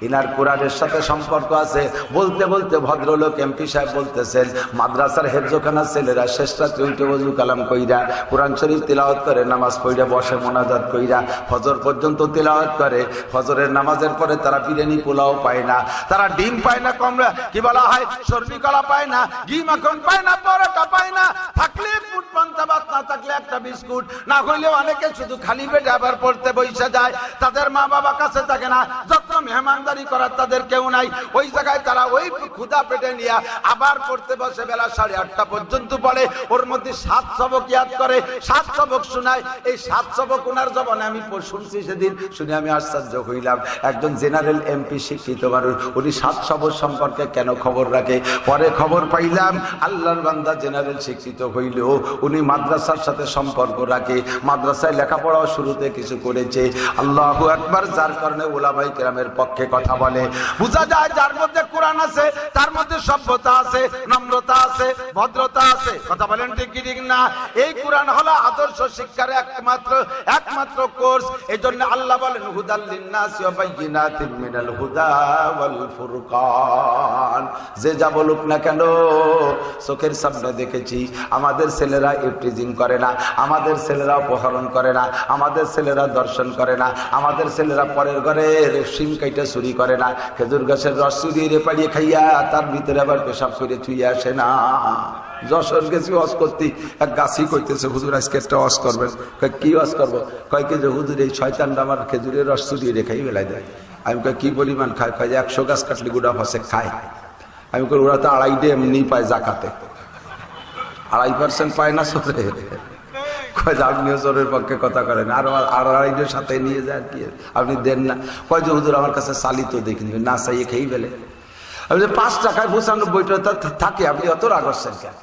Inner কোরআনের সাথে সম্পর্ক আছে। বলতে বলতে ভদ্রলোক এমপি সাহেব বলতেছেন, মাদ্রাসার হেফজখানা ছেলেরা শেষ রাত্রে উঠে ওযু কালাম কইরা কোরআন শরীফ তিলাওয়াত করে, নামাজ পড়া বসে মোনাজাত কইরা ফজর পর্যন্ত তিলাওয়াত করে। ফজরের নামাজের পরে তারা বিরিয়ানি পোলাও পায় না, তারা ডিম পায় না, কমরা কি বলা হয় সর্বি কলা পায় না, ঘি মাখন পায় না, পরোটা পায় না, থাকলে ফুট পান্তা ভাত, না থাকলে একটা বিস্কুট, না হইলেও অনেকে শুধু খালি পেটে আবার পড়তে বসে যায়। তাদের মা বাবা কাছে থাকে না, যত মেহমানদারি করার তাদের কেউ নাই। ওই জায়গায় তারা ওই ক্ষুধা পেটে নিয়ে আবার পড়তে বসে বেলা 8:30 পর্যন্ত পড়ে। ওর মধ্যে 7 সবক ইয়াদ করে, 7 সবক শোনায়। এই 7 সবক ওনার জবানে আমি শুনছি, সেদিন শুনে আমি আশ্চর্য হইলাম। একজন জেনারেল এমপি শিক্ষিত মানুষ, উনি 7 সবক সম্পর্কে কেন খবর রাখে? পরে খবর পাইলাম আল্লাহর বান্দা জেনারেল শিক্ষিত হইলেও উনি মাদ্রাসার সাথে সম্পর্ক রাখে, মাদ্রাসায় লেখাপড়াও শুরুতে কিছু করেছে। আল্লাহু আকবার। যার কারণে উলামায়ে কেরামের পক্ষে কথা বলে। বোঝা যায় যার মধ্যে কোরআন আছে তার মধ্যে সভ্যতা আছে, নম্রতা আছে, ভদ্রতা আছে। কথা বলেন ঠিক কি ঠিক না? এই কোরআন হলো আদর্শ শিক্ষার একমাত্র কোর্স। এজন্য আল্লাহ বলেন হুদাল লিন্নাসি ওয়া বাইয়িনাতিন মিনাল হুদা ওয়াল ফুরকান। যে যা বলুক না কেন, চোখের সামনে দেখেছি আমাদের ছেলেরা ইফটিজিং করে না, আমাদের ছেলেরা অপহরণ করে না, আমাদের ছেলেরা দর্শন করে না, আমাদের ছেলেরা পরের ঘরে সিম কাইটা চুরি করে না, খেজুর গাছের রস চুরিয়ে পাড়িয়ে খাইয়া তার ভিতরে আবার পেশাব করে থুইয়া আসে না। যশোর গেছি ওয়াজ করতে, এক গাছি কইতেছে হুজুর আজকে একটা ওয়াজ করবেন। কি ওয়াজ করবো? কয় কি যে হুজুর এই শয়তানটা আমার খেজুরের রস চুরিয়ে রেখাই বেলায় দেয়। আমি কই কি পরিমাণ খায়? কয় যে 100 গাছ কাটলে গুড়া ফাঁসে খায়। আমি কই ওরা তো 2.5 এমনি পায় জাকাতে, 2.5% পায় না সোরে। কয় যে আপনিও জোরের পক্ষে কথা করেন, আর 2.5 সাথে নিয়ে যায় কি আপনি দেন না? কয় যে হুজুর আমার কাছে চালিত দেখিনি, না চাইয়ে খেয়ে ফেলে। আমি যে 5 টাকায় 95টা থাকে, আপনি অত রাগ করছেন কেন?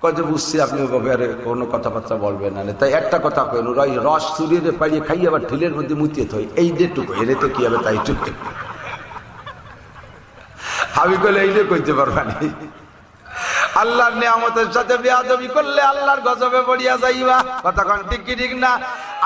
কয় যে বুঝছি আপনি ওভাবে কোনো কথাবার্তা বলবেন না, তাই একটা কথা কেন রস চুরিয়ে পাড়িয়ে খাই আবার ঢিলের মধ্যে মুতিয়ে থই, এই যেটুকু এরেতে কি হবে তাই চুপ। আমি কইলে এইটা কইতে পারবানি। আল্লাহর নিয়ামতের সাথে বেয়াদবি করলে আল্লাহর গজবে পড়িয়া যাইবা। কথা কোন ঠিক কি ঠিক না?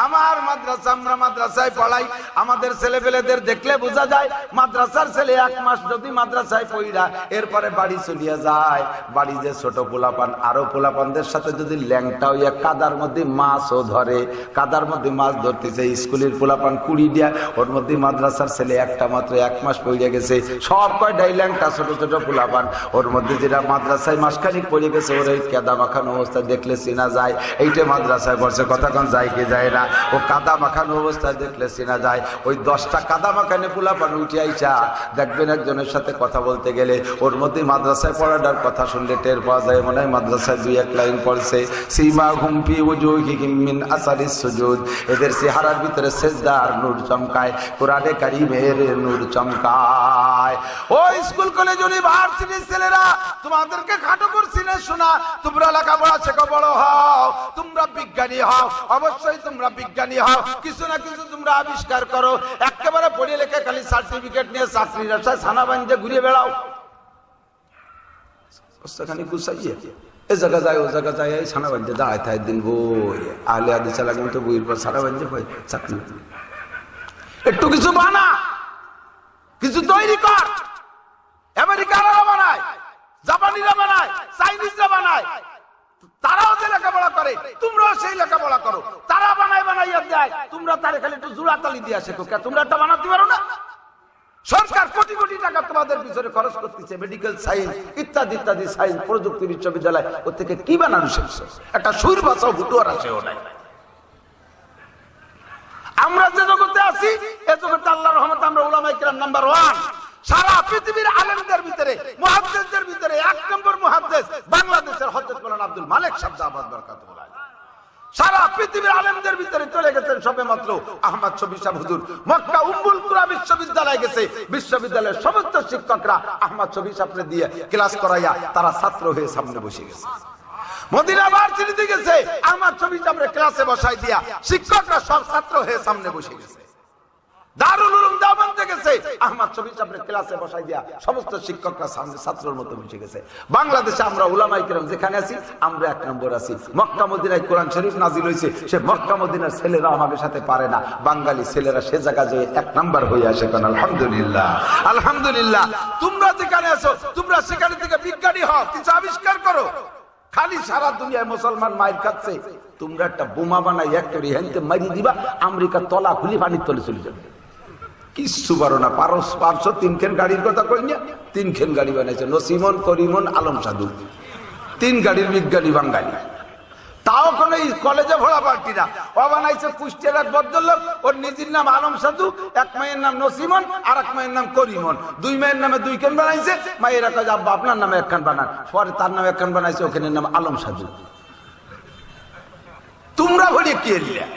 আমার মাদ্রাসা, আমরা মাদ্রাসায় পড়াই, আমাদের ছেলেপেলেদের দেখলে বোঝা যায় মাদ্রাসার ছেলে 1 মাস যদি মাদ্রাসায় পড়া এরপরে বাড়ি চলিয়া যায়, বাড়ি যে ছোট পোলাপান আরো পোলাপানদের সাথে যদি ল্যাংটা হইয়া কাদার মধ্যে মাছও ধরে, কাদার মধ্যে মাছ ধরতেছে, স্কুলের পোলাপান 20 দিয়া, ওর মধ্যে মাদ্রাসার ছেলে একটা মাত্র 1 মাস পড়িয়া গেছে, সব কয়টাই ল্যাংটা ছোট ছোট পোলাপান। ওর মধ্যে যেটা মাদ্রাসায় মাসখানিক পড়ে গেছে, ওর এই কাদা মাখানো অবস্থা দেখলে চেনা যায় এইটা মাদ্রাসায় পড়ছে। কথা কোন যায় কি যায় না? ও কাদা মাখানো অবস্থায় দেখলে চেনা যায়। ওই 10টা কাদা মাখানো পোলাপান উঠে আইসা দেখবেন একজনের সাথে কথা বলতে গেলে ওর মধ্যে মাদ্রাসায় পড়াটার কথা শুনলে টের পাওয়া যায় মনে হয় মাদ্রাসায় 2-1 লাইন পড়ছে। সীমাহুম ফি ওয়ুজুহিহিম মিন আসারিস সুজুদ। এদের চেহারার ভিতরে সেজদার নূর চমকায়, কোরআনে কারীমের নূর চমকায়। ও স্কুল কলেজ ইউনিভার্সিটির ছেলেরা, তোমাদেরকে খাটো করছি না শোনা, তোমরা লেখাপড়া শেখো, বড় হও, তোমরা বিজ্ঞানী হও, অবশ্যই তোমরা বিজ্ঞানী হও, কিছু না কিছু তোমরা আবিষ্কার করো। একেবারে পড়ে লেখে খালি সার্টিফিকেট নিয়ে চাকরির আশায় ছানা বানিয়ে ঘুরে বেড়াও। খানি গুছাইয়ে এই জায়গা যায় ও জায়গা যায়, এই ছানা বানিয়ে দাঁড়ায় থাকে দিন বই আলে আদি চালাগেন তো বইয়ের পর ছানা বানিয়ে হয় চাকরি। একটু কিছু বানা, কিছু তৈরি কর। আমেরিকারা বানায়, জাপানিরা বানায়, চাইনিজরা বানায়, তারাও যে লেখাপড়া করে তোমরাও সেই লেখাপড়া করো। তারা বানাইয়া দেয়, তোমরা তারে খালি একটু জোড়া তালি দিয়ে শেখো। তোমরা একটা বানাতে পারো না? সরকার কোটি কোটি টাকা তোমাদের পিছনে খরচ করতেছে, মেডিকেল সায়েন্স ইত্যাদি ইত্যাদি সায়েন্স প্রযুক্তি বিশ্ববিদ্যালয়, ওর থেকে কি বানানো শেখছো? একটা সুর বাঁচাও হুটুয়ার আসেও নাই। আমরা যে জগতে আছি এ জগতে আল্লাহর রহমতে আমরা উলামায়ে কিরাম নাম্বার 1। সারা পৃথিবীর আলেমদের ভিতরে, মুহাদ্দিসদের ভিতরে 1 নম্বর মুহাদ্দিস বাংলাদেশের হযরত মাওলানা আব্দুল মালিক সাহেব দাওয়াত বরকাতুল্লাহ। সারা পৃথিবীর আলেমদের ভিতরে চলে গেছেন সবে মাত্র আহমদ শফি সাহেব হুজুর। মক্কা উম্মুল কুরা বিশ্ববিদ্যালয়ে গেছে, বিশ্ববিদ্যালয়ের সমস্ত শিক্ষকরা আহমদ শফি সাহেবকে দিয়ে ক্লাস করাইয়া তারা ছাত্র হয়ে সামনে বসে গেছে। মদিনা ভার্সিটিতে গেছে, আহমদ শফি সাহেবকে ক্লাসে বসাই দিয়া শিক্ষকরা সব ছাত্র হয়ে সামনে বসে গেছে। দারুল উলুম দেওবন্দে গেছে, আহমদ শফিক সাহেবের ক্লাসে বসাই দিয়া সমস্ত শিক্ষকরা সামনে ছাত্রের মতো বসে গেছে। বাংলাদেশে আমরা উলামায়ে কেরাম যেখানে আছি আমরা 1 নম্বর আছি। মক্কা মদিনায় কোরআন শরীফ নাজিল হয়েছে, সে মক্কা মদিনার ছেলেরা আমাদের সাথে পারে না, বাঙালি ছেলেরা সে জায়গায় যে 1 নম্বর হয়ে আসে। কারণ আলহামদুলিল্লাহ, আলহামদুলিল্লাহ। তোমরা যেখানে আছো তোমরা সেখানে থেকে বিজ্ঞানী হও, কিছু আবিষ্কার করো। খালি সারা দুনিয়ায় মুসলমান মাইর খাচ্ছে, তোমরা একটা বোমা বানাই একটা হেনতে মারি দিবা, আমেরিকার তলা খুলি পানির তলে চলে যাবে। কিচ্ছু পারো না। পারছো 3 খেন গাড়ির কথা কই না, 3 খেন গাড়ি বানাইছে নসিমন, করিমন, আলম সাধু, 3 গাড়ির বিজ্ঞানী বাঙালি। তাও কোন কলেজে ভরা পার্টি না। ও বানাইছে কুষ্টিয়ার এক ভদ্রলোক, ওর নিজের নাম আলম সাধু, 1 মায়ের নাম নসিমন আর 1 মায়ের নাম করিমন। 2 মায়ের নামে 2 খান বানাইছে। মায়েরা কয় আব্বা আপনার নামে 1 খান বানান, পরে তার নামে 1 খান বানাইছে, ওখানে নাম আলম সাধু। তোমরা ভরে কি এলিয়া?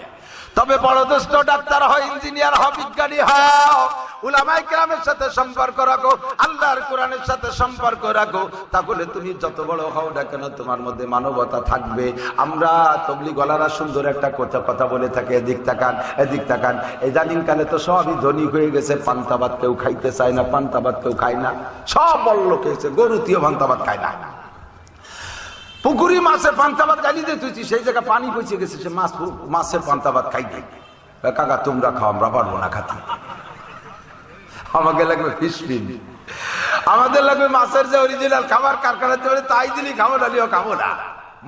তবে বড় দোস্ত ডাক্তার হয়, ইঞ্জিনিয়ার হয়, বিজ্ঞানী হও, উলামায়ে কেরামের সাথে সম্পর্ক রাখো, আল্লাহর কোরআনের সাথে সম্পর্ক রাখো, তাহলে তুমি যত বড় হও না কেন তোমার মধ্যে মানবতা থাকবে। আমরা তবলিগওয়ালারা সুন্দর একটা কথা বলে থাকে, এদিক তাকান এদিক তাকান। ইদানিং কালে তো সবই ধনী হয়ে গেছে, পান্তা ভাত কেউ খাইতে চায় না, পান্তা ভাত কেউ খায় না, সব বড় লোক হয়েছে, গরুতিও পান্তা ভাত খায় না। পুকুরি মাছে পান্তা ভাত গালি দিয়ে তুইছি, সেই জায়গায় পানি পচে গেছে, সে মাছের পান্তা ভাত খাই নাই। কাকা তোমরা খাও, আমরা পারবো না খাতে, আমাকে লাগবে ফিশ ফিল, আমাদের লাগবে মাছের যে অরিজিনাল খাবার কারখানাতে চলে তাই দিলি খাবো, ডালিও খাবো না।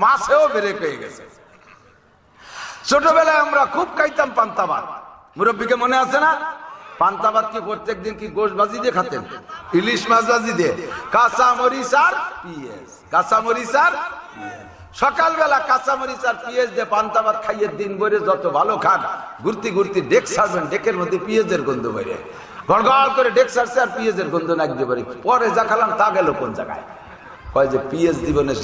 মাছেও বেড়ে হয়ে গেছে। ছোটবেলায় আমরা খুব খাইতাম পান্তা ভাত, মুরব্বীকে মনে আছে না? পান্তা ভাত কি প্রত্যেকদিন কি গোশ ভাজি দিয়ে খাতেন? ইলিশ মাছ ভাজি দিয়ে, কাঁচা মরিচ আর পিঁয়াজ, কাঁচা মরিচ আর সকালবেলা কাঁচা মরিচ আর পিঁয়াজ দিয়ে পান্তা ভাত খাইয়ে দিন ভরে যত ভালো খান, ঘুরতে ঘুরতে ডেক ছাড়বেন, ডেকের মধ্যে পিঁয়াজের গন্ধ বেরে, গড়গড় করে ডেক ছাড়ছে আর পিঁয়াজের গন্ধ নাকতে পারি। পরে যা খেলাম তা গেল কোন জায়গায়? কয় যে পিঁয়াজ জীবনের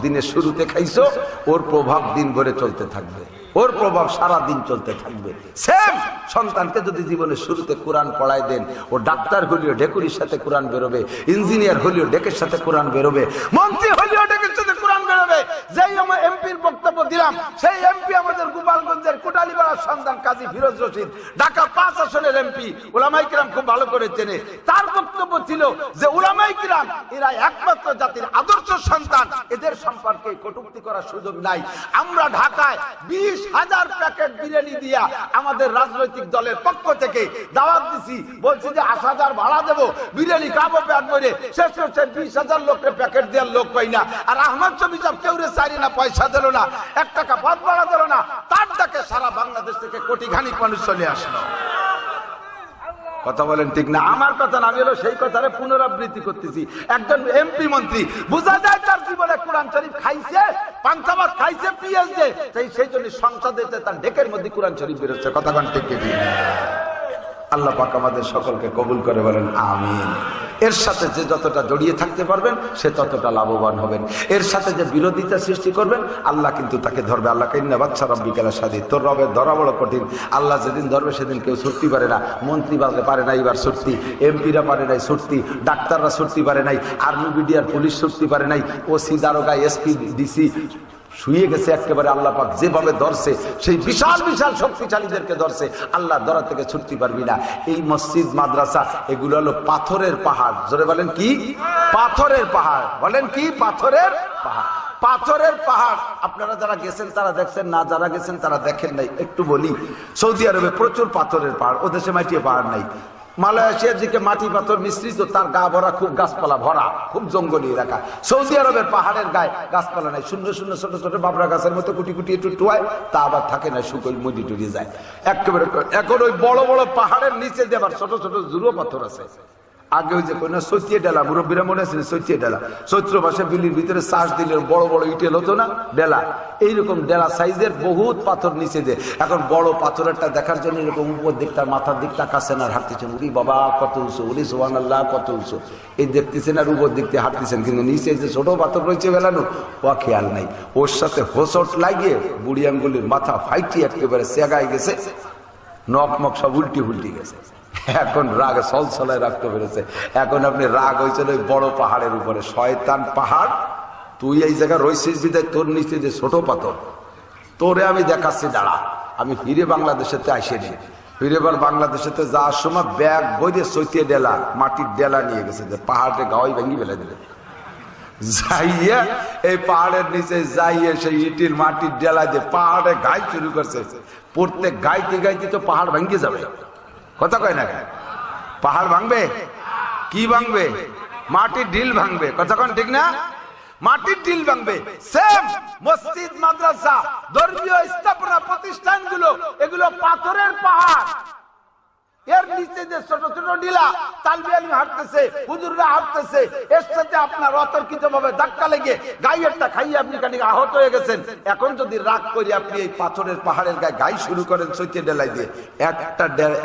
দিনের শুরুতে খাইছো, ওর প্রভাব দিন ভরে চলতে থাকবে, ওর প্রভাব সারা দিন চলতে থাকবে। সেম সন্তানকে যদি জীবনের শুরুতে কোরআন পড়ায় দেন, ও ডাক্তার হলেও ঢেকুরির সাথে কোরআন বেরোবে, ইঞ্জিনিয়ার হলেও ডেকের সাথে কোরআন বেরোবে, মন্ত্রী হলেও ডেকের সাথে কোরআন বেরোবে। যেই আমার এমপির বক্তব্য দিলাম, সেই এমপি আমাদের গোপালগঞ্জের কোটালীপাড়ার সন্তান কাজী ফিরোজ রশিদ, ঢাকা 5 আসনের এমপি, উলামায়ে কেরাম খুব ভালো করে চেনে। তার বক্তব্য ছিল যে উলামায়ে কেরাম এরা একমাত্র জাতির আদর্শ সন্তান, এদের সম্পর্কে কটূক্তি করার সুযোগ নাই। আমরা ঢাকায় 20,000 প্যাকেট বিরিয়ানি দিয়া আমাদের রাজনৈতিক দলের পক্ষ থেকে দাওয়াত দিছি, বলছি যে 8,000 ভাড়া দেবো, বিরিয়ানি খাবো পেট ভরে। শেষ করছে 20,000 লোককে প্যাকেট দেওয়ার লোক পাই না। আর আহমদ শফিক সাহেব কেউরে চাইলে না, পয়সা দিল না, 1 টাকা পথ ভাড়া দিল না, তার ডাকে সারা বাংলাদেশ থেকে কোটি খানিক মানুষ চলে আসলো। কথা বলেন ঠিক না? আমার কথা না, আমি হলো সেই কথারে পুনরাবৃত্তি করতেছি। একজন এমপি মন্ত্রী, বোঝা যায় তার জীবনে কোরআন শরীফ খাইছে, পান্তা ভাত খাইছে, পিঁয়াজ দিয়ে, সেই জন্য সংসদে তার ঢেকের মধ্যে কোরআন শরীফ বেরোচ্ছে। কথা বলেন ঠিক কি? আল্লাহ পাক আমাদের সকলকে কবুল করে বলেন আমিন। এর সাথে যে যতটা জড়িয়ে থাকতে পারবেন সে ততটা লাভবান হবেন। এর সাথে যে বিরোধিতা সৃষ্টি করবেন আল্লাহ কিন্তু তাকে ধরবে। আল্লাহ কাইন্না বাচ্চা রব্বিকাল সাদিদ, তোর রবের ধরা বড় কঠিন। আল্লাহ যেদিন ধরবে সেদিন কেউ ছুটতে পারে না। মন্ত্রী বাজে পারে না এবার ছুটতি, এমপিরা পারে নাই ছুটতি, ডাক্তাররা ছুটতে পারে নাই, আর্মি বিডিআর পুলিশ ছুটতে পারে নাই, ওসি দারোগা এসপি ডিসি শুয়ে গেছে একেবারে। আল্লাহ পাক যেভাবে ধরছে, সেই বিশাল বিশাল শক্তিশালীদেরকে ধরছে, আল্লাহ ধরা থেকে ছুটতে পারবি না। এই মসজিদ মাদ্রাসা এগুলো হলো পাথরের পাহাড়। জোরে বলেন কি? পাথরের পাহাড়। বলেন কি? পাথরের পাহাড়। পাথরের পাহাড়। আপনারা যারা গেছেন তারা দেখছেন, না যারা গেছেন তারা দেখেন নাই। একটু বলি, সৌদি আরবে প্রচুর পাথরের পাহাড়, ও দেশে মাটির পাহাড় নাই। মালয়েশিয়ার দিকে মাটি পাথর মিশ্রিত, তার গা ভরা খুব গাছপালা ভরা, খুব জঙ্গলি এলাকা। সৌদি আরবের পাহাড়ের গায়ে গাছপালা নাই, শূন্য শূন্য ছোট ছোট বাবরা গাছের মতো কুটি কুটি একটু টুয়ায়, তা আবার থাকে না, শুকোই মুড়ি টুড়ি যায় একেবারে। এখন ওই বড় বড় পাহাড়ের নিচে দিয়ে আবার ছোট ছোট জুরো পাথর আছে। আগে ওই যে কোন সৈতিয়ে ডেলা, মুরব্বীরা মনে আছে সৈতিয়ে ডেলা, চৈত্র মাসে বিলির ভিতরে চাষ দিলে বড় বড় ইটেল হতো না, ডেলা, এইরকম ডেলা সাইজের বহুত পাথর নিচে দিয়ে। এখন বড় পাথরেরটা দেখার জন্য এরকম উপর দিকটা মাথার দিকটা কাছেন আর হাঁটতেছেন, উরি বাবা কত উঁচু, উরি সুবহানাল্লাহ কত উঁচু, এই দেখতেছেন আর উপর দিক দিয়ে হাঁটতেছেন, কিন্তু নিচে যে ছোট পাথর রয়েছে বেলানো ও খেয়াল নাই। ওর সাথে হোসট লাগিয়ে বুড়ি আঙ্গুলির মাথা ফাইটি একেবারে সেগায় গেছে, নখমক সব উল্টি উল্টি গেছে। এখন রাগ সলসলায় রাখতে পেরেছে। এখন আপনি রাগ হয়েছিল ওই বড় পাহাড়ের উপরে, শয়তান পাহাড়, তুই এই জায়গায় রয়েছিস বিদায় তোর নিচে যে ছোট পাথর, তোরে আমি দেখাচ্ছি দাঁড়া। আমি ফিরে বাংলাদেশেতে আসিনি, এবার বাংলাদেশেতে যাওয়ার সময় ব্যাগ বইরে সৈতিয়ে ডেলা, মাটির ডেলা নিয়ে গেছে, যে পাহাড়ে গাওয়াই ভেঙে ফেলে দিলে। যাইয়া এই পাহাড়ের নিচে যাইয়ে সেই ইটির মাটির ডেলা দিয়ে পাহাড়ে গাই শুরু করছে। প্রত্যেক গাইতে গাইতে তো পাহাড় ভেঙে যাবে, কথা কয় না? পাহাড় ভাঙবে, কি ভাঙবে? মাটির ঢিল ভাঙবে, কথা কন ঠিক না? মাটির ঢিল ভাঙবে। সেম মসজিদ, মাদ্রাসা, ধর্মীয় স্থাপনা প্রতিষ্ঠানগুলো, এগুলো পাথরের পাহাড়। এর নিচে যে ছোট ছোট ডিলা, তালবি আলিম হাঁটতেছে, হুজুররা হাঁটতেছে, এর সাথে আপনার অতর্কিত ভাবে ধাক্কা লেগে গাইয়েরটা খাইয়ে আপনি খানিক আহত হয়ে গেছেন। এখন যদি রাগ করে আপনি এই পাথরের পাহাড়ের গায়ে গাই শুরু করেন সৈতে ডেলাই দিয়ে,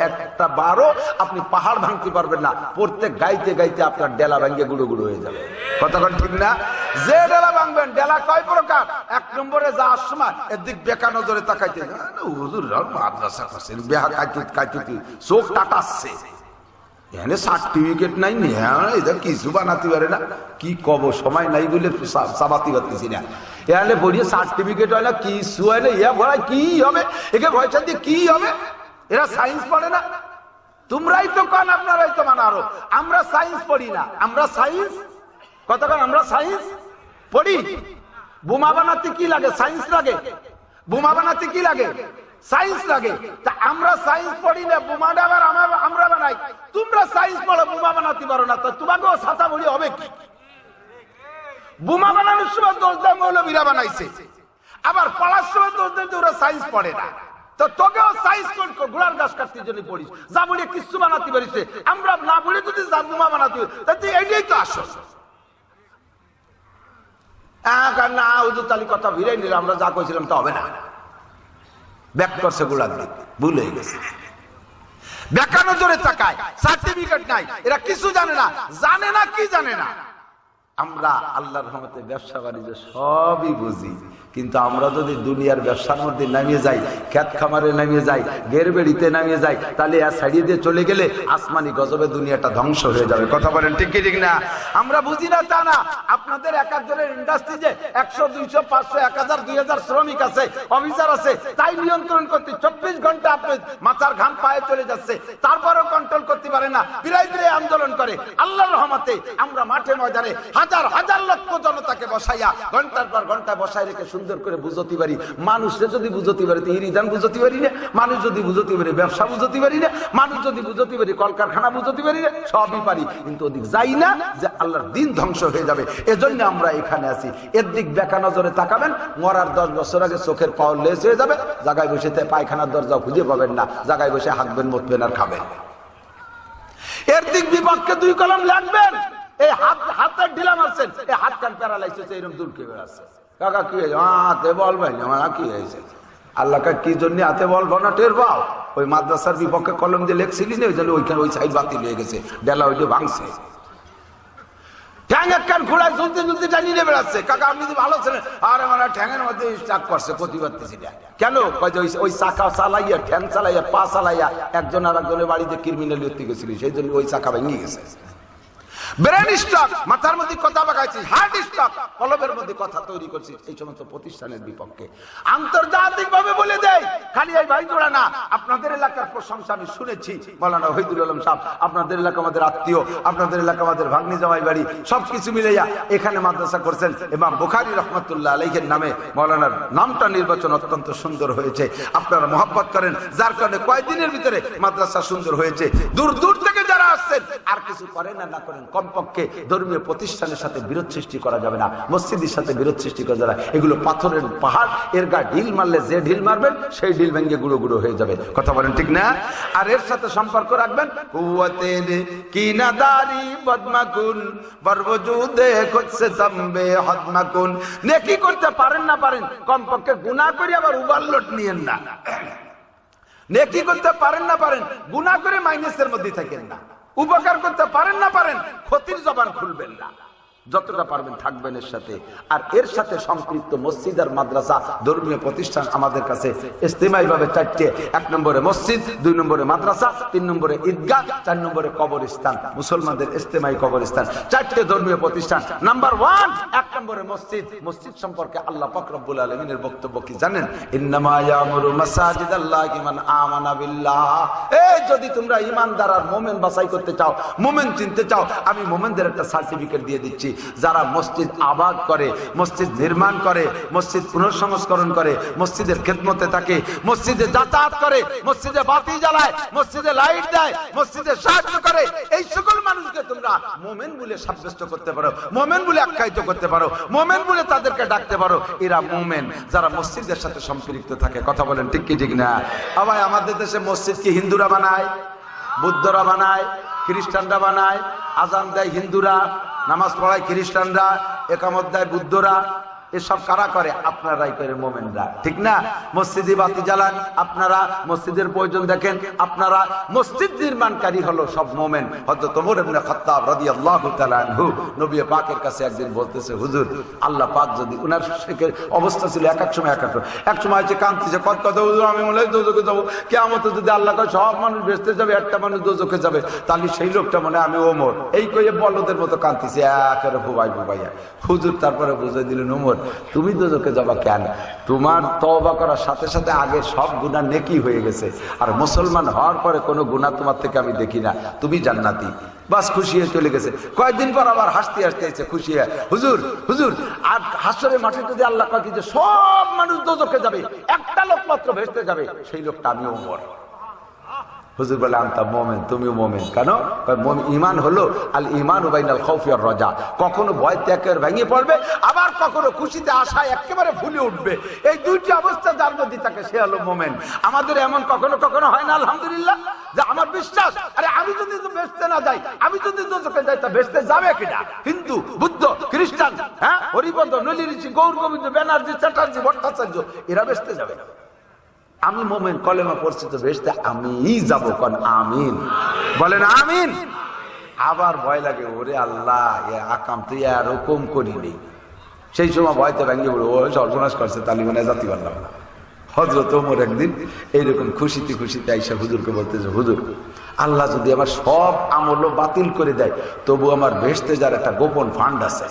একটা বারও আপনি পাহাড় ভাঙতে পারবেন না। প্রত্যেক গাইতে গাইতে আপনার ডেলা ভাঙে গুঁড়ো গুঁড়ো হয়ে যাবে, কতক্ষণ ঠিক না? যে ডেলা ভাঙবেন, ডেলা কয় প্রকার? এক নম্বরে যাওয়ার সময় এদিক বেকা নজরে তাকাইতে, হুজুর মাদ্রাসা করছেন, বেহা কাইতে চোখ টাটাচ্ছে, এখানে সার্টিফিকেট নাই, কিছু বানাতে পারে না। কি কব, সময় নাই বলে চাবাতে পারতেছি না। এখানে বলি সার্টিফিকেট হয় না, কিছু হয় না, ইয়া ভয় কি হবে, একে ভয়সা দিয়ে কি হবে? এরা সায়েন্স পড়ে না? তোমরাই তো কান, আপনারাই তো মানে আরো। আমরা সায়েন্স পড়ি না, আমরা সায়েন্স কতক্ষণ আমরা সায়েন্স পড়ি। বোমা বানাতে কি লাগে? সায়েন্স লাগে। বোমা বানাতে কি লাগে? সায়েন্স লাগে। তা আমরা সায়েন্স পড়ি না, বোমাটা আবার আমরা বানাই। তোমরা সায়েন্স পড়ো, বোমা বানাতে পারো না, তো তোমাকেও ছাতা বলি হবে কি? বোমা বানানোর সময় দোষদার মৌলবীরা বানাইছে, আবার পড়ার সময় দোষদার ওরা সায়েন্স পড়ে না। তো তোকেও সায়েন্স করতো, ঘোড়ার গাছ কাটতে জন্য পড়িস, যা বলে কিছু বানাতে পারিস। আমরা না বলে যদি যা বোমা বানাতে, তাতে এইটাই তো আসল না। হুজুর তালি কথা ভিড়াই নিলে আমরা যা কইছিলাম তা হবে না। ব্যাক করছে গোলার দিক, ভুল হয়ে গেছে। বেকানো জোরে তাকায়, সার্টিফিকেট নাই, এরা কিছু জানে না। জানে না কি জানে না? আমরা আল্লাহর রহমতে ব্যবসা বাণিজ্য সবই বুঝি, কিন্তু আমরা যদি দুনিয়ার ব্যবসার মধ্যে নামিয়ে যাই, খেত খামারে নামিয়ে যাই, গেরবেড়িতে নামিয়ে যাই, তাহলে আর ছাড়িয়ে দিয়ে চলে গেলে আসমানি গজবে দুনিয়াটা ধ্বংস হয়ে যাবে, কথা বলেন ঠিক কি ঠিক না? আমরা বুঝি না তা না। আপনাদের এক একজনের ইন্ডাস্ট্রি যে 100, 200, 500, 1000, 2000 শ্রমিক আছে, অফিসার আছে, তাই নিয়ন্ত্রণ করতে 24 ঘন্টা আপনি মাথার ঘাম পায়ে চলে যাচ্ছে, তারপরেও কন্ট্রোল করতে পারে না, বিরাই বিরাই আন্দোলন করে। আল্লাহর রহমতে আমরা মাঠে ময়দানে হাজার হাজার লক্ষ জনতাকে বসাইয়া ঘন্টার পর ঘন্টা বসাই রেখে সুন্দর করে বুঝতে পারি। মানুষে যদি বুঝতে পারি তো ইরিদান বুঝতে পারি না, মানুষ যদি বুঝতে পারি ব্যবসা বুঝতে পারি না, মানুষ যদি বুঝতে পারি কলকারখানা বুঝতে পারি না, সবই পারি, কিন্তু ওদিক যাই না যে আল্লাহর দিন ধ্বংস হয়ে যাবে। এজন্য আমরা এখানে আছি। এর দিক বেকা নজরে তাকাবেন, মরার 10 বছর আগে চোখের পাওয়ার লেস হয়ে যাবে, জায়গায় বসে পায়খানার দরজা খুঁজে পাবেন না, জায়গায় বসে হাঁকবেন, মতবেন আর খাবেন। এর দিক বিপক্ষে 2 কলম লাগবেন। এই হাতের ঢিলা মারছেন, এই হাত কান প্যারালাইসিস এরকম দূর কে বেড়াচ্ছে। কাকা কি হয়েছে? হাতে বলবেন আমার কি হয়েছে? আল্লাহ কি জন্য হাতে বলবো না টের পাও? ওই মাদ্রাসার বিপক্ষে কলম দিয়ে লেখছিলি না, ওই জন্য ওইখানে ওই সাইড বাতিল হয়ে গেছে, ডেলা ওই যে ভাঙছে। ঠ্যাং এক কান খোলায় ঝুলতে ঝুলতে টানিয়ে নিয়ে বেড়াচ্ছে। কাকা আপনি যদি ভালো ছিলেন, আর আমার ঠ্যাঙের মধ্যে স্টাক করছে, প্রতিবাদ কেন? ওই চাকা চালাইয়া, ঠ্যাং চালাইয়া, পা চালাইয়া একজন আর একজনের বাড়িতে ক্রিমিনাল হতে গেছিল, সেই জন্য ওই চাকা ভেঙে গেছে। ব্রেন স্টক, মাথার মধ্যে কথা বাগাইছিস, হার্ট স্টক, কলবের মধ্যে কথা তৈরি করছিস, এই সমস্ত প্রতিষ্ঠানের বিপক্ষে আন্তর্জাতিক ভাবে বলে দেয়। খালি এই ভাই জোড়া না, আপনাদের এলাকার প্রশংসা আমি শুনেছি। মাওলানা ওহিদুল আলম সাহেব, আপনাদের এলাকা আমাদের আত্মীয়, আপনাদের এলাকা আমাদের ভাগ্নি জামাই বাড়ি, সবকিছু মিলাইয়া এখানে মাদ্রাসা করছেন। ইমাম বুখারী রহমাতুল্লাহ আলাইহির নামে মাওলানার নামটা নির্বাচন অত্যন্ত সুন্দর হয়েছে। আপনারা মহব্বত করেন, যার কারণে কয়েকদিনের ভিতরে মাদ্রাসা সুন্দর হয়েছে। দূর দূর থেকে যারা আসছেন, আর কিছু করেন না করেন, কমপক্ষে ধর্মীয় প্রতিষ্ঠানের সাথে বিরোধ সৃষ্টি করা যাবে না, মসজিদের সাথে বিরোধ সৃষ্টি করা যাবে না। এগুলো পাথরের পাহাড়, এর গা ঢিল মারলে যে ঢিল মারবেন সেই ঢিল ভেঙে গুঁড়ো গুঁড়ো হয়ে যাবে, কথা বলেন ঠিক না? আর এর সাথে সম্পর্ক রাখবেন কুওয়াতের কিনাদারি বদমাকুন বরবজুদে খুদসে তম্বে হদমাকুন। নেকি করতে পারেন না পারেন, কমপক্ষে গুনাহ করে আবার ওভারলোড নিয়েন না। নেকি করতে পারেন না পারেন, গুনাহ করে মাইনাসের মধ্যে থাকেন না। উপকার করতে পারেন না পারেন, ক্ষতির জবান খুলবেন না। যতটা পারবেন থাকবেন এর সাথে। আর এর সাথে সম্পৃক্ত মসজিদ আর মাদ্রাসা ধর্মীয় প্রতিষ্ঠান আমাদের কাছে ইজতিমাই ভাবে 4টে। 1 নম্বরে মসজিদ, 2 নম্বরে মাদ্রাসা, 3 নম্বরে ঈদগাহ, 4 নম্বরে কবরস্থান, মুসলমানদের ইজতিমাই কবরস্থান। 4টে ধর্মীয় প্রতিষ্ঠান। নাম্বার 1, 1 নম্বরে মসজিদ। মসজিদ সম্পর্কে আল্লাহ পাক রব্বুল আলামিনের বক্তব্য কি জানেন? ইন্নামা ইয়ামুরু মাসাজিদাল্লাহি মান আমানা বিল্লাহ। এই যদি তোমরা ঈমানদার আর মুমিন বাছাই করতে চাও, মুমিন চিনতে চাও, আমি মুমিনদের একটা সার্টিফিকেট দিয়ে দিচ্ছি। যারা মসজিদ আবাদ করে, মসজিদ নির্মাণ করে, মসজিদ পুনঃসংস্করণ করে, মসজিদের খেদমতে থাকে, মসজিদে যাতায়াত করে, মসজিদে বাতি জ্বালায়, মসজিদে লাইট দেয়, মসজিদে সাহায্য করে, এই সকল মানুষকে তোমরা মুমিন বলে সাব্যস্ত করতে পারো, মুমিন বলে আখ্যায়িত করতে পারো, মুমিন বলে তাদেরকে ডাকতে পারো। এরা মুমিন যারা মসজিদের সাথে সম্পৃক্ত থাকে। কথা বলেন ঠিক কি ঠিক না? আবার আমাদের দেশে মসজিদ কি হিন্দুরা বানায়, বুদ্ধরা বানায়, খ্রিস্টানরা বানায়, আজান দেয় হিন্দুরা, নামাজ পড়ায় খ্রিস্টানরা, একামত দেয় বুদ্ধরা। এসব কারা করে? আপনারাই করে, মোমেনরা। ঠিক না? মসজিদে বাতি জ্বালান আপনারা, মসজিদের প্রয়োজন দেখেন আপনারা। মসজিদ নির্মাণকারী হলো সব মোমেন। হযরত ওমর ইবনে খাত্তাব রাদিয়াল্লাহু তাআলা আনহু নবী পাকের কাছে একদিন বলতেছে, হুজুর আল্লাহ পাক যদি, উনার শেখের অবস্থা ছিল এক এক সময় এক সময় হচ্ছে কাঁদতেছে, কত কথা, হুজুর আমি মনে হয় দোজখে যাবো, কিয়ামতে যদি আল্লাহ কয় সব মানুষ বেহেশতে যাবে, একটা মানুষ দোজখে যাবে, তাহলে সেই লোকটা মনে আমি ওমর। এই কইয়ে বলদের মতো কাঁদতেছে একেবারে ভুবাইয়া। হুজুর তারপরে বুঝাই দিলেন, ওমর তুমি দোজখে যাবা কেন? তোমার তওবা করার সাথে সাথে আগে সব গুনাহ নেকি হয়ে গেছে, আর মুসলমান হওয়ার পরে কোনো গুনাহ তোমার থেকে আমি দেখি না, তুমি জান্নাতি। বাস খুশি হয়ে চলে গেছে। কয়েকদিন পর আবার হাসতে হাসতে এসে খুশি হয়ে, হুজুর হুজুর আর হাসরের মাঠে যদি আল্লাহ কয় যে সব মানুষ দোজখে যাবে, একটা লোক মাত্র ভেস্তে যাবে, সেই লোকটা আমি ওমর। হুজুর বলে আনতা মোমেন, তুমিও মোমেন। কেন? ঈমান হলো আল ঈমান বাইনাল খাউফি ওয়ার রাজা। কখনো ভয় ত্যাগের ভেঙে পড়বে, আবার কখনো খুশিতে আশায় একেবারে ফুলে উঠবে। এই দুইটি অবস্থা যার মধ্যে থাকে সে হলো মোমেন। আমাদের এমন কখনো কখনো হয় না আলহামদুলিল্লাহ, যে আমার বিশ্বাস, আরে আমি যদি তো বেহেশতে না যাই, আমি যদি দোজখে যাই, তা বেহেশতে যাবে কিনা? হিন্দু, বুদ্ধ, খ্রিস্টান, হ্যাঁ, হরিপদ, নলি ঋষি, গৌর গোবিন্দ, ব্যানার্জি, চ্যাটার্জি, ভট্টাচার্য, এরা বেহেশতে যাবে না। আমি মোমেন, কলেমা পড়ছি তো বেহেশতে আমি যাব। কোন আমিন বলেন, আমিন। আবার ভয় লাগে, ওরে আল্লাহ আকাম তুই এরকম করিনি। সেই সময় ভয়তে ভেঙে পড়ে, ও সর্বনাশ করছে, তালিবানে জাতি পারলাম না। হযরত ওমর একদিন এইরকম খুশিতে খুশিতে আইসা হুজুরকে বলতেছে, হুজুর আল্লাহ যদি আমার সব আমল বাতিল করে দেয়, তবু আমার বেহেশতে যাওয়ার একটা গোপন ফান্ড আছে,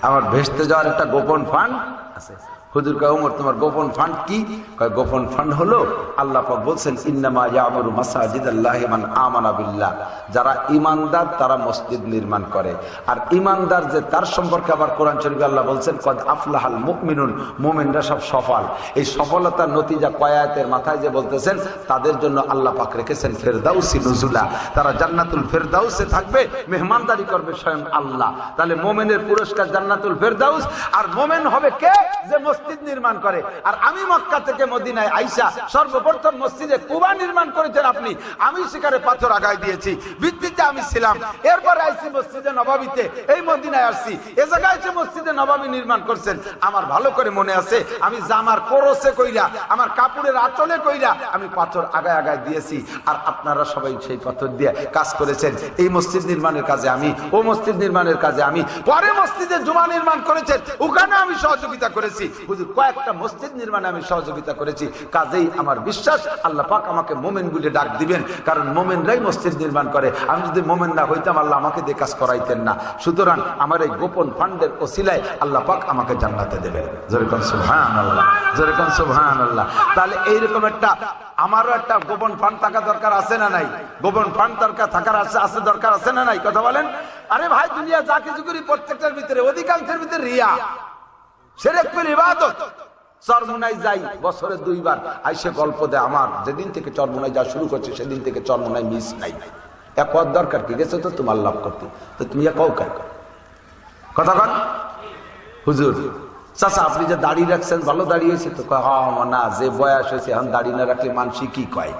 আমার বেহেশতে যাওয়ার একটা গোপন ফান্ড আছে। হুজুর কয়, ওমর তোমার গোপন ফান্ড কি? কয়, গোপন ফান্ড হলো আল্লাহ পাক বলছেন, ইন্নামা ইয়ামুরু মাসাজিদাল্লাহি মান আমানা বিল্লাহ। যারা ঈমানদার তারা মসজিদ নির্মাণ করে। আর ঈমানদার যে, তার সম্পর্কে আবার কোরআন শরীফে আল্লাহ বলছেন, কদ আফলাহাল মুমিনুন, মুমিনরা সব সফল। এই সফলতার নতিজা কয়াতের মাথায় যে বলতেছেন, তাদের জন্য আল্লাহ পাক রেখেছেন ফেরদাউসি নুজুলা। তারা জান্নাতুল ফেরদাউসে থাকবে, মেহমানদারি করবে স্বয়ং আল্লাহ। তাহলে মুমিনের পুরস্কার জান্নাতুল ফেরদাউস। আর মুমিন হবে কে? যে মসজিদ নির্মাণ করে। আর আমি মক্কা থেকে মদিনায় আইসা সর্বপ্রথম মসজিদে কুবা নির্মাণ করেছেন আপনি, আমি সেখানে পাথর আগায় দিয়েছি, ভিত্তিতে আমি ছিলাম। এরপরে আইসি মসজিদে নববীতে, এই মদিনায় আসছি, এ জায়গায় এসে মসজিদে নববী নির্মাণ করছেন। আমার ভালো করে মনে আছে, আমি জামার কোরসে কইরা, আমার কাপড়ের আঁচলে কইরা আমি পাথর আগায় আগায় দিয়েছি। আর আপনারা সবাই সেই পাথর দিয়ে কাজ করেছেন। এই মসজিদ নির্মাণের কাজে আমি, ও মসজিদ নির্মাণের কাজে আমি, পরে মসজিদে জুমা নির্মাণ করেছেন, ওখানে আমি সহযোগিতা করেছি। কয়েকটা মসজিদ নির্মাণে আমি সহযোগিতা করেছি। কাজেই আমার বিশ্বাস আল্লাহ পাক আমাকে মোমেন বলে ডাক দিবেন, কারণ মোমেনরাই মসজিদ নির্মাণ করে। আমি যদি মোমেন না হইতাম, আল্লাহ আমাকে দিয়ে কাজ করাইতেন না। সুতরাং আমার এই গোপন ফান্ডের ওসিলায় আল্লাহ পাক আমাকে জান্নাতে দেবেন। যেরকম সুবহানাল্লাহ, যেরকম সুবহানাল্লাহ। তাহলে এইরকম একটা, আমারও একটা গোপন ফান্ড থাকা দরকার আছে না নাই? গোপন ফান্ড দরকার থাকার আছে দরকার আছে না নাই? কথা বলেন। আরে ভাই, দুনিয়া যা কিছু করি প্রত্যেকটার ভিতরে, অধিকাংশের ভিতরে রিয়া, শিরক ফিল ইবাদত। চরমুনাই যাই বছরে 2 বার, আইসে গল্প দেয়, আমার যেদিন থেকে চরমুনাই যা শুরু করছে সেদিন থেকে চরমুনাই মিস নাই। এক পদ দরকার কি? গেছে তো তোমার লাভ করতে, তো তুমি কও কার কথা কন? হুজুর চাচা আপনি যে দাড়ি রাখছেন ভালো দাঁড়িয়েছে তো? না, যে বয়স হয়েছে এখন দাড়ি না রাখলে মানসি কি কয়?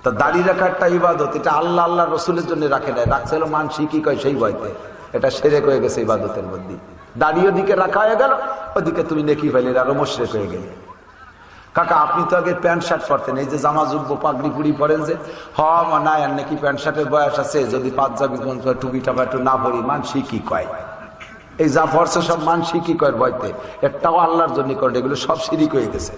তা দাড়ি রাখা একটা ইবাদত, এটা আল্লাহ আল্লাহ রসুলের জন্য রাখে নাই, রাখছে হলো মানসি কি কয় সেই ভয়তে। এটা শিরক হয়ে গেছে ইবাদতের মধ্যে। দাড়ি ওদিকে রাখা হয়ে গেল, ওদিকে তুমি নেকি পাইলে, আরো মুশরিক হয়ে গেলে। কাকা আপনি তো আগে প্যান্ট শার্ট পরতেন, এই যে জামা জুব্বো পাগড়ি পুড়ি পরেন যে, না আর নাকি প্যান্ট শার্টের বয়স আছে, যদি পাঞ্জাবি টুপি টাপা একটু না পরি মানসি কি কয়? এই যা ফরছে সব মানসি কি করে ভয়তে, একটাও আল্লাহর জন্য করে, এগুলো সব শিরিক হয়ে গেছে।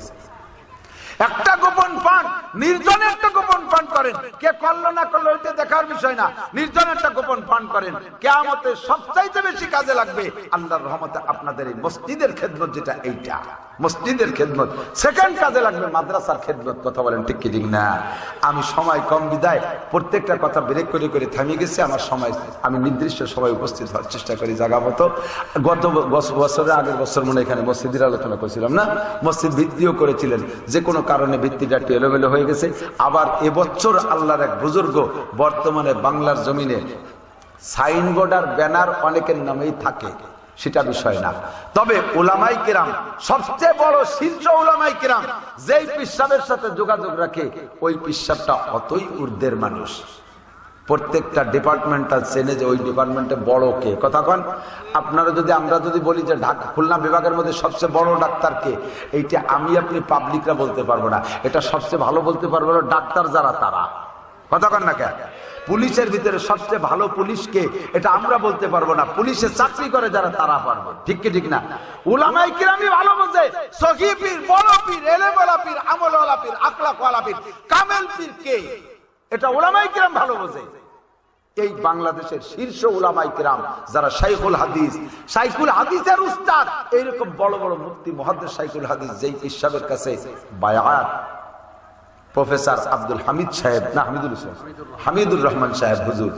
একটা গোপন পান, নির্জনে একটা গোপন পান করেন, কে করলো না করলো এটা দেখার বিষয় না, নির্জনে একটা গোপন পান করেন, কিয়ামতে সবচাইতে বেশি কাজে লাগবে আল্লাহর রহমতে আপনাদের এই মসজিদের খেদমত, যেটা এইটা মসজিদের খেদমত। সেকেন্ড কাজে লাগবে মাদ্রাসার খেদমত। কথা বলেন ঠিক কি ঠিক না? আমি সময় কম বিদায় প্রত্যেকটা কথা ব্রেক করে করে থামিয়ে গেছি। আমার সময় আমি নির্দিষ্ট সময় উপস্থিত হওয়ার চেষ্টা করি জায়গা মতো। গত বছরে আগের বছর মনে এখানে মসজিদের আলোচনা করেছিলাম না, মসজিদ ভিত্তিও করেছিলেন, যে কোনো কারণে ভিত্তিটা একটু এলোমেলো হয়ে গেছে। আবার এবছর আল্লাহর এক বুজুর্গ বর্তমানে বাংলার জমিনে সাইনবোর্ড আর ব্যানার অনেকের নামেই থাকে, সেটা বিষয় না। তবে উলামায়ে কিরাম, সবচেয়ে বড় শীর্ষ উলামায়ে কিরাম যেই পিসাবের সাথে যোগাযোগ রাখে, ওই পিসাবটা অতই ঊর্ধ্বের মানুষ। প্রত্যেকটা ডিপার্টমেন্টাল চেনে যে ওই ডিপার্টমেন্টে বড় কে। কথা কন, আপনারা যদি আমরা যদি বলি যে ঢাকা খুলনা বিভাগের মধ্যে সবচেয়ে বড় ডাক্তার কে, এইটা আমি আপনি পাবলিকরা বলতে পারবো না। এটা সবচেয়ে ভালো বলতে পারবো না ডাক্তার যারা, তারা। কথা কন না কেন? পুলিশের ভিতরে সবচেয়ে ভালো পুলিশকে, এটা আমরা বলতে পারবো না, পুলিশে চাকরি করে যারা, তারা পারবে। ঠিক কি ঠিক না? উলামায়ে কিরামই ভালো বোঝে সহি পীর, বড় পীর, এলেমওয়ালা পীর, আমলওয়ালা পীর, আখলাকওয়ালা পীর, কামেল পীর কে, এটা উলামায়ে কিরাম ভালো বোঝে। এই বাংলাদেশের শীর্ষ উলামায়ে কিরাম যারা শাইখুল হাদিস, শাইখুল হাদিসের উস্তাদ, এইরকম বড় বড় মুফতি মুহাদ্দিস শাইখুল হাদিস, যেই পিসাবের কাছে বায়াত প্রফেসর আব্দুল হামিদ সাহেব, না হামিদুর রহমান সাহেব হুজুর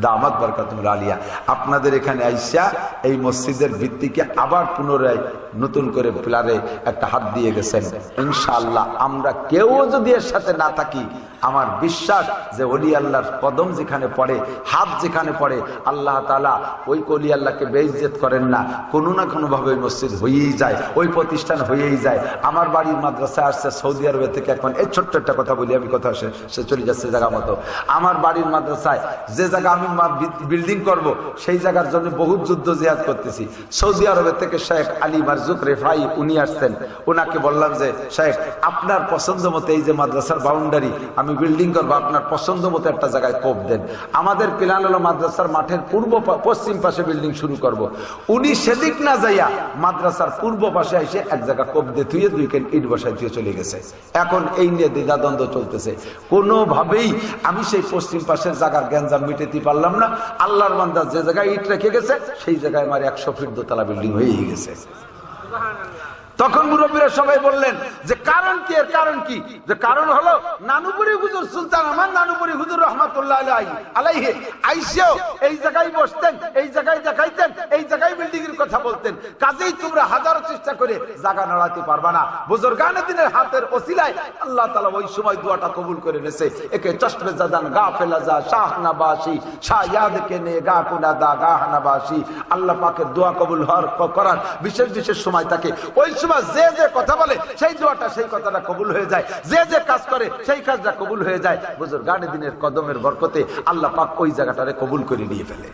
দামাত বরকাতুল আলিয়া, আপনাদের এখানে আইসা এই মসজিদের ভিত্তিকে আবার পুনরায় নতুন করে পিলারে একটা হাত দিয়ে গেছেন। ইনশাআল্লাহ আমরা কেউ যদি এর সাথে না থাকি, আমার বিশ্বাস যে ওলি আল্লাহর কদম যেখানে পড়ে, হাত যেখানে পড়ে, আল্লাহ তাআলা ওই ওলি আল্লাহকে বেইজ্জত করেন না, কোনো না কোনো ভাবে ওই মসজিদ হয়েই যায়, ওই প্রতিষ্ঠান হয়েই যায়। আমার বাড়ির মাদ্রাসায় আসছে সৌদি আরবে থেকে, এখন এই ছোট্ট একটা কথা বলি, আমি কথা সে চলে যাচ্ছে জায়গা মতো। আমার বাড়ির মাদ্রাসায় যে জায়গা আমি বিল্ডিং করব, সেই জায়গার জন্য বহুত যুদ্ধ জিহাদ করতেছি। সৌদি আরবে থেকে শেখ আলী মারজুক রেফাই উনি আসছেন, ওনাকে বললাম যে শেখ আপনার পছন্দ মতো এই যে মাদ্রাসার বাউন্ডারি আমি বিল্ডিং করবো, আপনার পছন্দ মতো একটা জায়গায় কোপ দেন। আমাদের প্ল্যান হলো মাদ্রাসার মাঠের পশ্চিম পাশে বিল্ডিং শুরু করব। উনি সেদিক না যাইয়া মাদ্রাসার পূর্ব পাশে এসে এক জায়গা কোপ দিয়ে ধুয়ে 2 কেন ইট বসায় দিয়ে চলে গেছে। এখন এই নিয়ে দ্বিধাদ্বন্দ্ব চলতেছে, কোনোভাবেই আমি সেই পশ্চিম পাশের জায়গার গ্যাঞ্জাম মিটাতে পারলাম না। আল্লাহর বান্দা যে জায়গায় ইট রেখে গেছে, সেই জায়গায় আমার 100 ফিট দোতলা বিল্ডিং হয়ে গেছে। তখন মুরব্বীরা সবাই বললেন যে কারণ কি, এর কারণ কি? যে কারণ হলো নানুপুরি হুজুর সুলতান আমার নানুপুরি হুজুর রহমাতুল্লাহ আলাইহি আইসেও এই জায়গায় বসতেন, এই জায়গায় দেখাইতেন, এই জায়গায় বিল্ডিং এর কথা বলতেন। কাজেই তোমরা হাজারো চেষ্টা করে জায়গা নড়াতে পারবা না। বুজুর্গানে দিনের হাতের ওসিলায় আল্লাহ তাআলা ওই সময় দোয়াটা কবুল করে নেছে। একে চশমে জাদান গাফেলা যা শাহনাবাসী শায়াদ কে নে গা কুনাদা গাহনাবাসী, আল্লাহ পাকের দোয়া কবুল করার বিশেষ বিশেষ সময় থাকে। ওই যে যে কথা বলে সেই দোয়াটা, সেই কথাটা কবুল হয়ে যায়, যে যে কাজ করে সেই কাজটা কবুল হয়ে যায়। বুজুর্গানে দিনের কদমের বরকতে আল্লাহ পাক ওই জায়গাটারে কবুল করে নিয়ে ফেলে।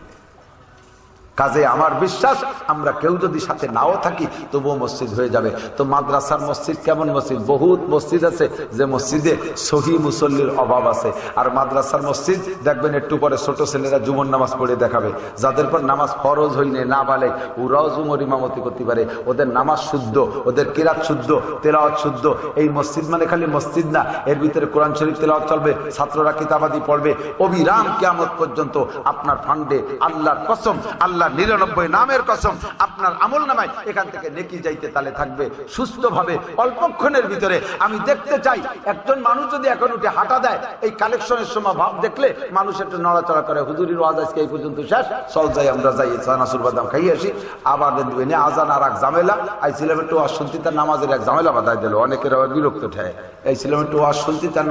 কাজে আমার বিশ্বাস আমরা কেউ যদি সাথে নাও থাকি তবুও মসজিদ হয়ে যাবে। তো মাদ্রাসার মসজিদ কেমন মসজিদ? বহুত মসজিদ আছে যে মসজিদে সহি মুসল্লির অভাব আছে। আর মাদ্রাসার মসজিদ দেখবেন একটু পরে ছোট ছেলেরা জুমর নামাজ পড়ে দেখাবে, যাদের পর নামাজ ফরজ হইনে না বলে ওরাও জুমর ইমামতি করতে পারে, ওদের নামাজ শুদ্ধ, ওদের কিরাত শুদ্ধ, তেলাওয়াত শুদ্ধ। এই মসজিদ মানে খালি মসজিদ না, এর ভিতরে কোরআন শরীফ তেলাওয়াত চলবে, ছাত্ররা কিতাবাদি পড়বে অবিরাম কিয়ামত পর্যন্ত। আপনার ফান্ডে আল্লাহর কসম, আল্লাহ 99 নামের কসম, আপনার আমল নামায় এখান থেকে নেকি যাইতে তালে থাকবে সুস্থভাবে অল্পক্ষণের ভিতরে। আমি দেখতে চাই একজন মানুষ যদি এখন উঠে হাঁটা দেয়, এই কালেকশনের সময় ভাব দেখলে মানুষ একটু নড়াচড়া করে, হুজুরির ওয়াজ আজকে এই পর্যন্ত শেষ, চল যাই আমরা যাই চানাচুর বাদাম খাইয়ে আসি। আবার দেখবেন আজান আর এক ঝামেলা, আইছিলাম একটু ওয়াজ শুনতে, তার নামাজের এক ঝামেলা বাধাই দিল, অনেকের আবার বিরক্ত ঠেয়। এইছিলাম একটু ওয়াজ শুনতে, তার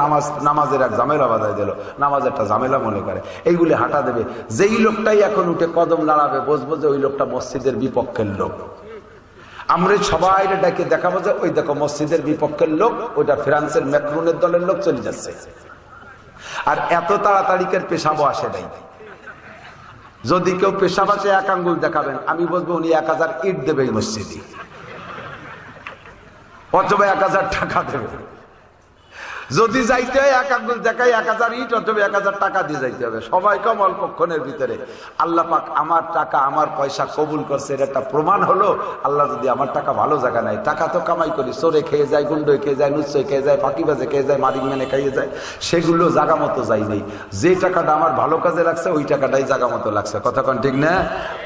নামাজের এক ঝামেলা বাধাই দিল, নামাজ একটা ঝামেলা মনে করে। এইগুলি হাঁটা দেবে। যেই লোকটাই এখন উঠে কদম নাড়াবে, বুঝবো যে ওই লোকটা মসজিদের বিপক্ষের লোক। আমরা সবাই ডাকে দেখাবো যে ওই দেখো মসজিদের বিপক্ষের লোক, ওইটা ফ্রান্সের ম্যাক্রনের দলের লোক চলে যাচ্ছে। আর এত তাড়াতাড়িকের পেশাবও আসে নাই। যদি কেউ পেশাব আসে 1 আঙ্গুল দেখাবেন, আমি বলবো উনি 1000 ইট দেবে এই মসজিদে, অথবা 1000 টাকা দেবে। যদি যাইতে হয় এক আঙ্গুল দেখাই 1000 ইট অথবা 1000 টাকা দিয়ে যাইতে হবে, সবাই কম অল্পক্ষণের ভিতরে। আল্লাহ পাক আমার টাকা আমার পয়সা কবুল করছে, এর একটা প্রমাণ হলো আল্লাহ যদি আমার টাকা ভালো জায়গা নাই, টাকা তো কামাই করি, চোরে খেয়ে যায়, গুন্ডই খেয়ে যায়, নুচ্ছই খেয়ে যায়, ফাঁকিবাজে খেয়ে যায়, মারিক মেনে খাইয়ে যায়, সেগুলো জায়গা মতো যাই নেই। যে টাকাটা আমার ভালো কাজে লাগছে ওই টাকাটাই জায়গা মতো লাগছে। কথা কোন ঠিক না?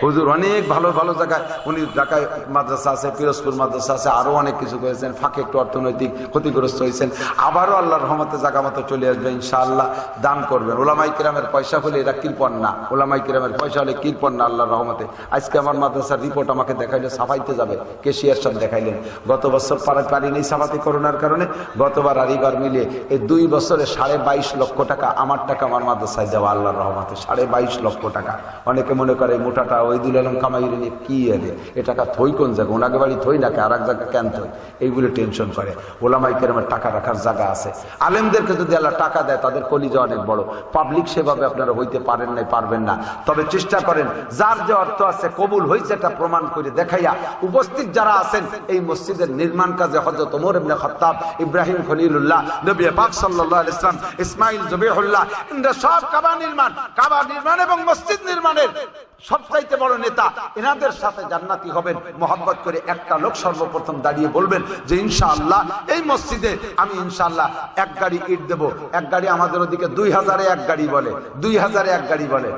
হুজুর অনেক ভালো ভালো জায়গায়, উনি ঢাকায় মাদ্রাসা আছে, পিরোজপুর মাদ্রাসা আছে, আরো অনেক কিছু করেছেন, ফাঁকে একটু অর্থনৈতিক ক্ষতিগ্রস্ত হয়েছেন, আবারও আল্লাহর রহমতে জায়গা মতো চলে আসবে ইনশাআল্লাহ। দান করবেন। ওলামাই কিরামের পয়সা হলে এরা কৃপণ না, ওলামাই কিরামের পয়সা হলে কৃপণ না আল্লাহর রহমতে। আজকে আমার মাদ্রাসার রিপোর্ট আমাকে দেখাইলে সাফাইতে যাবে, কেশিয়ার সব দেখাইলেন। গত বছর পারিনি সাফাতে করোনার কারণে, গতবার আর এবার মিলে এই 2 বছরে 22.5 লক্ষ টাকা আমার টাকা আমার মাদ্রাসায় দেওয়া আল্লাহর রহমতে, 22.5 লক্ষ টাকা। অনেকে মনে করে মোটাটা ওইদুল আলম কামাইরে নিয়ে কি এলে, এ টাকা থই কোন জায়গা, ওনাকে বাড়ি থই না, আর এক জায়গা কেন থই, এইগুলো টেনশন করে। ওলামাই কেরামের টাকা রাখার জায়গা আছে। আলেমদেরকে যদি আল্লাহ টাকা দেয় তাদের কলিজা অনেক বড়। পাবলিক সেভাবে আপনারা হইতে পারেন নাই, পারবেন না, তবে চেষ্টা করেন যার যে অর্থ আছে কবুল হয়েছে এটা প্রমাণ করে দেখাইয়া। উপস্থিত যারা আছেন এই মসজিদের নির্মাণ কাজে হযরত ওমর ইবনে খাত্তাব, ইব্রাহিম খলিলুল্লাহ, নবী পাক সাল্লাল্লাহু আলাইহি ওয়াসাল্লাম, ইসমাঈল জবিহুল্লাহ, ইনরা সব কাবা নির্মাণ এবং মসজিদ নির্মাণের সবচাইতে বড় নেতা। এনাদের সাথে জান্নাতি হবেন। মোহাব্বত করে একটা লোক সর্বপ্রথম দাঁড়িয়ে বলবেন যে ইনশাআল্লাহ এই মসজিদে আমি ইনশাআল্লাহ 1 গাড়ি ইট দেব। 1 গাড়ি আমাদের ওদিকে 2000-এ 1 গাড়ি বলে, 2000-এ 1 গাড়ি বলে।